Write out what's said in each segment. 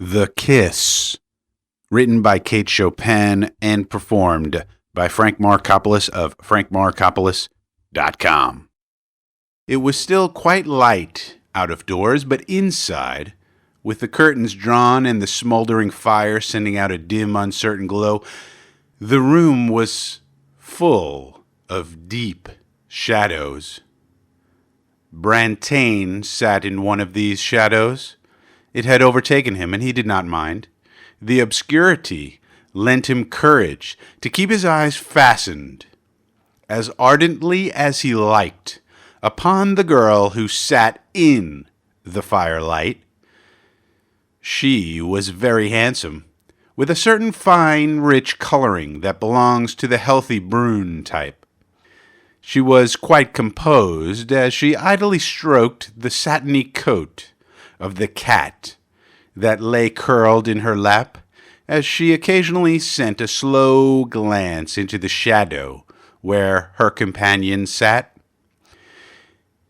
The Kiss, written by Kate Chopin and performed by Frank Marcopolos of frankmarcopolos.com. It was still quite light out of doors, but inside, with the curtains drawn and the smoldering fire sending out a dim, uncertain glow, the room was full of deep shadows. Brantain sat in one of these shadows. It had overtaken him, and he did not mind. The obscurity lent him courage to keep his eyes fastened, as ardently as he liked, upon the girl who sat in the firelight. She was very handsome, with a certain fine, rich coloring that belongs to the healthy brune type. She was quite composed as she idly stroked the satiny coat of the cat that lay curled in her lap, as she occasionally sent a slow glance into the shadow where her companion sat.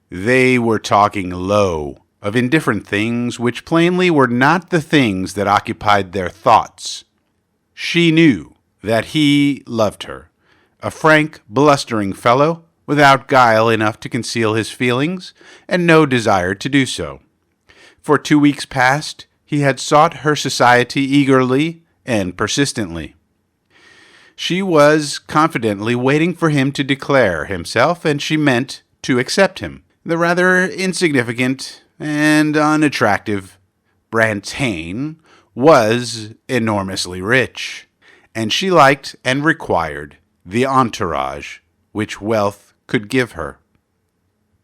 They were talking low of indifferent things which plainly were not the things that occupied their thoughts. She knew that he loved her, a frank, blustering fellow, without guile enough to conceal his feelings, and no desire to do so. For 2 weeks past, he had sought her society eagerly and persistently. She was confidently waiting for him to declare himself, and she meant to accept him. The rather insignificant and unattractive Brantain was enormously rich, and she liked and required the entourage which wealth could give her.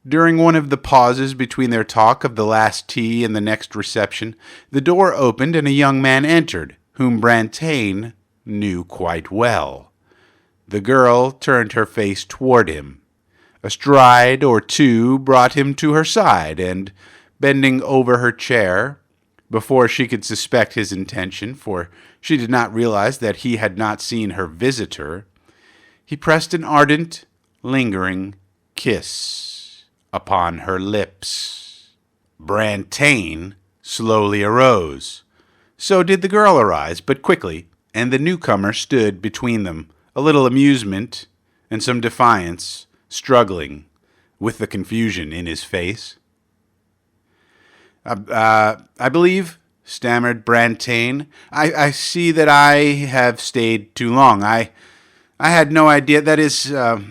During one of the pauses between their talk of the last tea and the next reception, the door opened and a young man entered, whom Brantain knew quite well. The girl turned her face toward him. A stride or two brought him to her side, and, bending over her chair, before she could suspect his intention, for she did not realize that he had not seen her visitor, he pressed an ardent, lingering kiss upon her lips. Brantain slowly arose. So did the girl arise, but quickly, and the newcomer stood between them, a little amusement and some defiance, struggling with the confusion in his face. I believe, stammered Brantain, I see that I have stayed too long. I had no idea. That is, I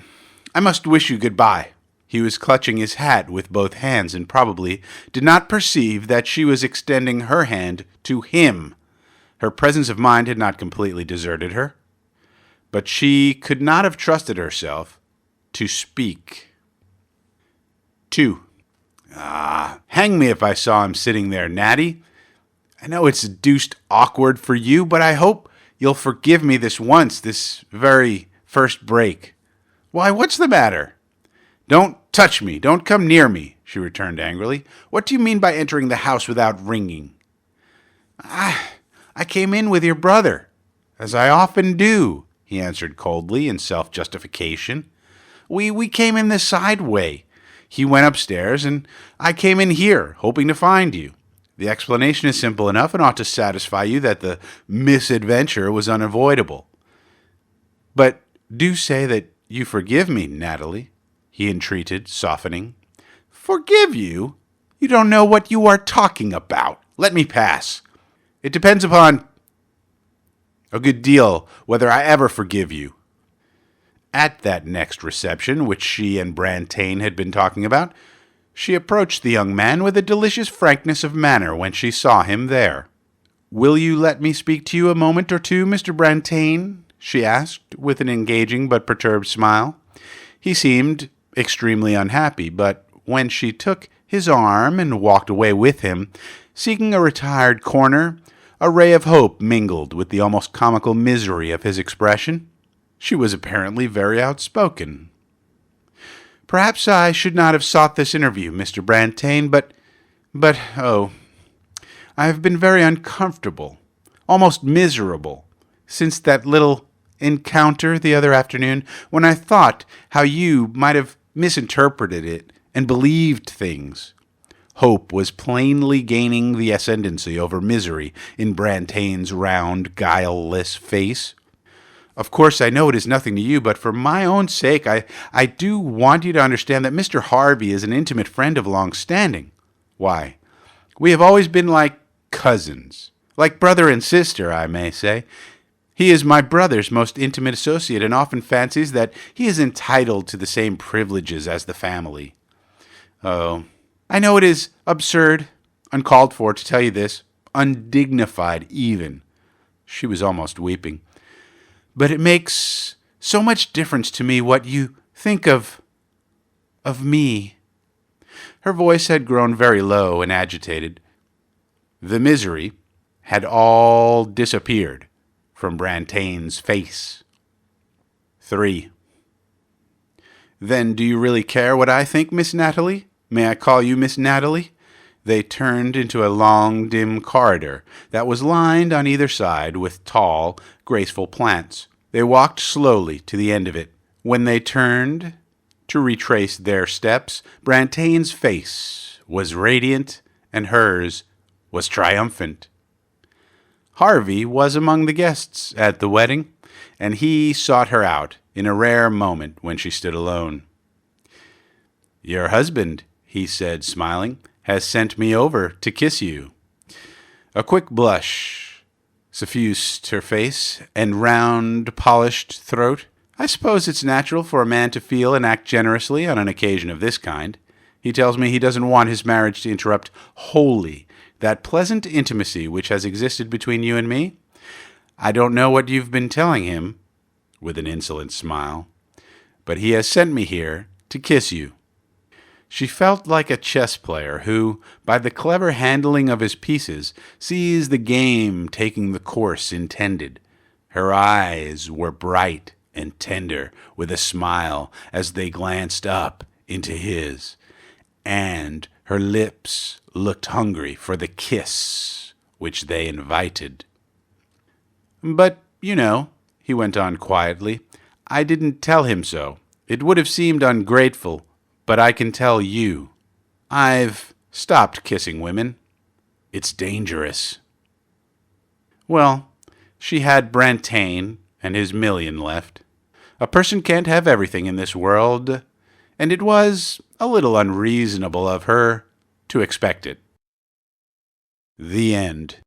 must wish you goodbye. He was clutching his hat with both hands and probably did not perceive that she was extending her hand to him. Her presence of mind had not completely deserted her, but she could not have trusted herself to speak. 2. Hang me if I saw him sitting there, Natty. I know it's deuced awkward for you, but I hope you'll forgive me this once, this very first break. Why, what's the matter? Don't touch me. Don't come near me, she returned angrily. What do you mean by entering the house without ringing? I came in with your brother, as I often do, he answered coldly in self-justification. We came in the side way. He went upstairs, and I came in here, hoping to find you. The explanation is simple enough and ought to satisfy you that the misadventure was unavoidable. But do say that you forgive me, Natalie, he entreated, softening. Forgive you? You don't know what you are talking about. Let me pass. It depends upon a good deal whether I ever forgive you. At that next reception, which she and Brantain had been talking about, she approached the young man with a delicious frankness of manner when she saw him there. Will you let me speak to you a moment or two, Mr. Brantain? She asked, with an engaging but perturbed smile. He seemed extremely unhappy, but when she took his arm and walked away with him, seeking a retired corner, a ray of hope mingled with the almost comical misery of his expression. She was apparently very outspoken. Perhaps I should not have sought this interview, Mr. Brantain, but, I have been very uncomfortable, almost miserable, since that little encounter the other afternoon, when I thought how you might have misinterpreted it and believed things. Hope was plainly gaining the ascendancy over misery in Brantain's round, guileless face. Of course, I know it is nothing to you, but for my own sake, I do want you to understand that Mr. Harvey is an intimate friend of long standing. Why, we have always been like cousins, like brother and sister, I may say. He is my brother's most intimate associate and often fancies that he is entitled to the same privileges as the family. Oh, I know it is absurd, uncalled for to tell you this, undignified even. She was almost weeping. But it makes so much difference to me what you think of me. Her voice had grown very low and agitated. The misery had all disappeared from Brantain's face. 3. Then do you really care what I think, Miss Natalie? May I call you Miss Natalie? They turned into a long, dim corridor that was lined on either side with tall, graceful plants. They walked slowly to the end of it. When they turned to retrace their steps, Brantain's face was radiant and hers was triumphant. Harvey was among the guests at the wedding, and he sought her out in a rare moment when she stood alone. "Your husband," he said, smiling, "has sent me over to kiss you." A quick blush suffused her face and round, polished throat. "I suppose it's natural for a man to feel and act generously on an occasion of this kind. He tells me he doesn't want his marriage to interrupt wholly that pleasant intimacy which has existed between you and me. I don't know what you've been telling him," with an insolent smile, "but he has sent me here to kiss you." She felt like a chess player who, by the clever handling of his pieces, sees the game taking the course intended. Her eyes were bright and tender with a smile as they glanced up into his, and her lips looked hungry for the kiss which they invited. "But, you know," he went on quietly, "I didn't tell him so. It would have seemed ungrateful, but I can tell you. I've stopped kissing women. It's dangerous." Well, she had Brantain and his million left. A person can't have everything in this world, and it was a little unreasonable of her to expect it. The end.